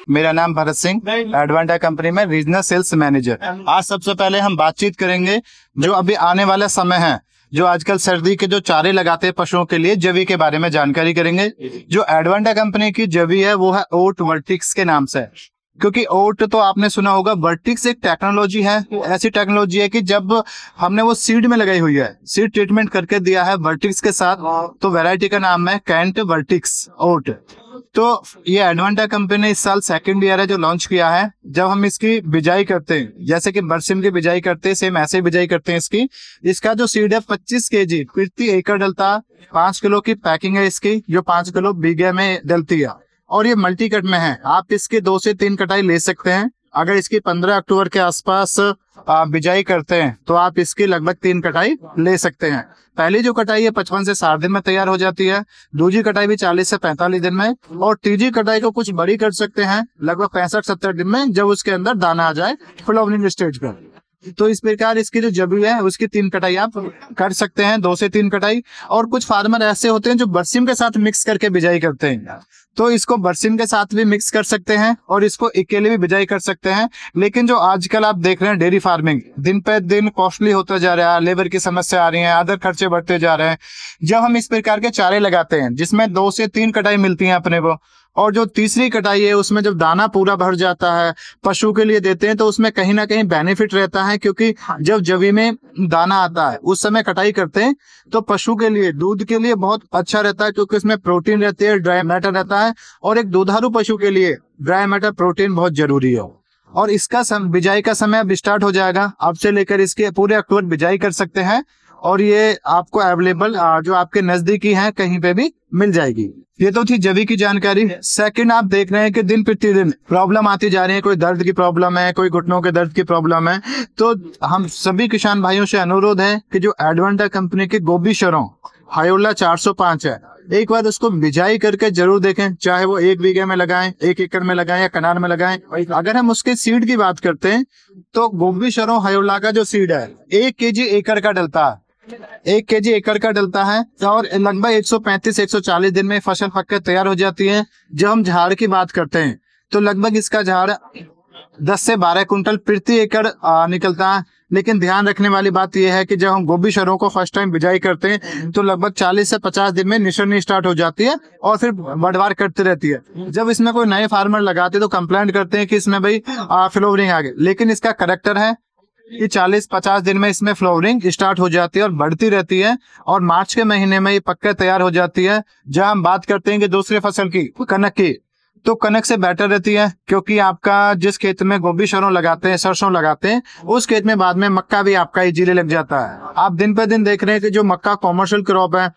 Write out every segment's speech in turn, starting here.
मेरा नाम Bharat Singh, Advanta company में रीजनल सेल्स मैनेजर। आज सबसे पहले हम बातचीत करेंगे जो अभी आने वाला समय है, जो आजकल सर्दी के जो चारे लगाते हैं पशुओं के लिए, जवी के बारे में जानकारी करेंगे। जो एडवांटा कंपनी की जवी है वो है ओट वर्टिक्स के नाम से, क्योंकि ओट तो आपने सुना होगा। वर्टिक्स एक टेक्नोलॉजी है, ऐसी टेक्नोलॉजी है कि जब हमने वो सीड में लगाई हुई है, सीड ट्रीटमेंट करके दिया है वर्टिक्स के साथ, तो वैरायटी का नाम है कैंट वर्टिक्स ओट। तो ये एडवांटा कंपनी ने इस साल सेकंड ईयर है जो लॉन्च किया है। जब हम इसकी बिजाई करते हैं, जैसे कि बरसिम की बिजाई करते हैं, सेम ऐसे ही बिजाई करते हैं इसकी। इसका जो सीड है 25 kg प्रति एकड़ डलता, 5 किलो की पैकिंग है इसकी, जो 5 किलो बीघे में डलती है। और ये मल्टी कट में है, आप इसके 2 से 3 कटाई ले सकते हैं। अगर इसकी 15 अक्टूबर के आसपास बिजाई करते हैं तो आप इसकी लगभग 3 कटाई ले सकते हैं। पहली जो कटाई है 55 से 60 दिन में तैयार हो जाती है, दूसरी कटाई भी 40 से 45 दिन में, और तीसरी कटाई को कुछ बड़ी कर सकते हैं लगभग 65-70 दिन में, जब उसके अंदर दाना आ जाए फ्लावरिंग स्टेज पर। तो इस प्रकार इसकी जो जबी है उसकी 3 कटाई आप कर सकते हैं, 2 से 3 कटाई। और कुछ फार्मर ऐसे होते हैं जो बरसिम के साथ मिक्स करके बिजाई करते हैं, तो इसको बरसिम के साथ भी मिक्स कर सकते हैं और इसको अकेले भी बिजाई कर सकते हैं। लेकिन जो आजकल आप देख रहे हैं डेयरी फार्मिंग दिन पे दिन कॉस्टली होता जा रहा है, लेबर की समस्या आ रही है, अदर खर्चे बढ़ते जा रहे हैं। जब हम इस प्रकार के चारे लगाते हैं जिसमें 2 से 3 कटाई मिलती है अपने को, और जो तीसरी कटाई है उसमें जब दाना पूरा भर जाता है पशु के लिए देते हैं, तो उसमें कहीं ना कहीं बेनिफिट रहता है। क्योंकि जब जवी में दाना आता है उस समय कटाई करते हैं तो पशु के लिए, दूध के लिए बहुत अच्छा रहता है, क्योंकि उसमें प्रोटीन रहती है, ड्राई मैटर रहता है। और एक दुधारू पशु के लिए ड्राई मैटर प्रोटीन बहुत जरूरी है। और इसका बिजाई का समय अब स्टार्ट हो जाएगा, अब से लेकर इसके पूरे अक्टूबर बिजाई कर सकते हैं। और ये आपको अवेलेबल जो आपके नजदीकी है कहीं पे भी मिल जाएगी। ये तो थी जवी की जानकारी। सेकंड, आप देख रहे हैं कि दिन प्रतिदिन प्रॉब्लम आती जा रही है, कोई दर्द की प्रॉब्लम है, कोई घुटनों के दर्द की प्रॉब्लम है। तो हम सभी किसान भाइयों से अनुरोध है कि जो एडवांटा कंपनी के गोबी शरों हायोला 405 है, एक बार उसको बिजाई करके जरूर देखें। चाहे वो 1 बीघे में लगाएं, 1 एकड़ में लगाएं या कनार में लगाएं। अगर हम उसके सीड की बात करते हैं तो गोबी शरों हायोला का जो सीड है 1 kg एकड़ का डलता है, 1 kg एकड़ का डलता है, और लगभग 135-140 दिन में फसल पक के तैयार हो जाती है। जब हम झाड़ की बात करते हैं तो लगभग इसका झाड़ 10 से 12 कुंटल प्रति एकड़ निकलता है। लेकिन ध्यान रखने वाली बात यह है कि जब हम गोभी शरों को फर्स्ट टाइम बिजाई करते हैं तो लगभग 40 से 50 दिन में निशरनी स्टार्ट हो जाती है और फिर बढ़वार करती रहती है। जब इसमें कोई नए फार्मर लगाते तो कंप्लेंट करते हैं कि इसमें भाई फ्लावरिंग आ गई, लेकिन इसका करेक्टर है ये 40-50 दिन में इसमें फ्लावरिंग स्टार्ट हो जाती है और बढ़ती रहती है, और मार्च के महीने में ये पक्का तैयार हो जाती है। जहां हम बात करते हैं कि दूसरे फसल की, कनक की, तो कनक से बेटर रहती है, क्योंकि आपका जिस खेत में गोभी शरों लगाते हैं, सरसों लगाते हैं, उस खेत में बाद में मक्का भी आपका इजीली लग जाता है। आप दिन पे दिन देख रहे हैं कि जो मक्का कॉमर्शियल क्रॉप है,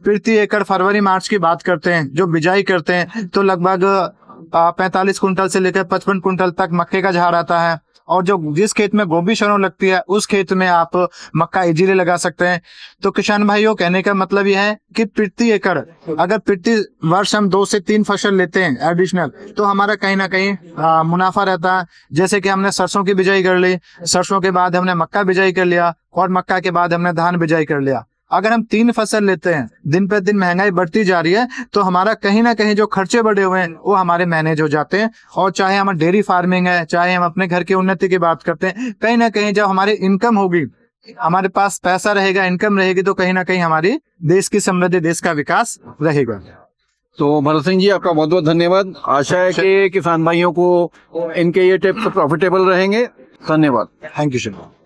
प्रति एकड़ फरवरी मार्च की बात करते हैं, जो बिजाई करते हैं तो लगभग 45 कुंटल से लेकर 55 कुंटल तक मक्के का झाड़ आता है। और जो जिस खेत में गोभी शरों लगती है उस खेत में आप मक्का इजीली लगा सकते हैं। तो किसान भाइयों, कहने का मतलब यह है कि प्रति एकड़ अगर प्रति वर्ष हम 2 से 3 फसल लेते हैं एडिशनल, तो हमारा कहीं ना कहीं मुनाफा रहता है। जैसे कि हमने सरसों की बिजाई कर ली, सरसों के बाद हमने मक्का बिजाई कर लिया, और मक्का के बाद हमने धान बिजाई कर लिया। अगर हम 3 फसल लेते हैं, दिन पे दिन महंगाई बढ़ती जा रही है, तो हमारा कहीं ना कहीं जो खर्चे बढ़े हुए हैं वो हमारे मैनेज हो जाते हैं। और चाहे हमारा डेयरी फार्मिंग है, चाहे हम अपने घर की उन्नति की बात करते हैं, कहीं ना कहीं जब हमारी इनकम होगी, हमारे पास पैसा रहेगा, इनकम रहेगी, तो कहीं ना कहीं हमारी देश की समृद्धि, देश का विकास रहेगा। तो भरत सिंह जी, आपका बहुत बहुत धन्यवाद। आशा है कि किसान भाइयों को इनके ये टिप्स प्रॉफिटेबल रहेंगे। धन्यवाद। Thank you sir.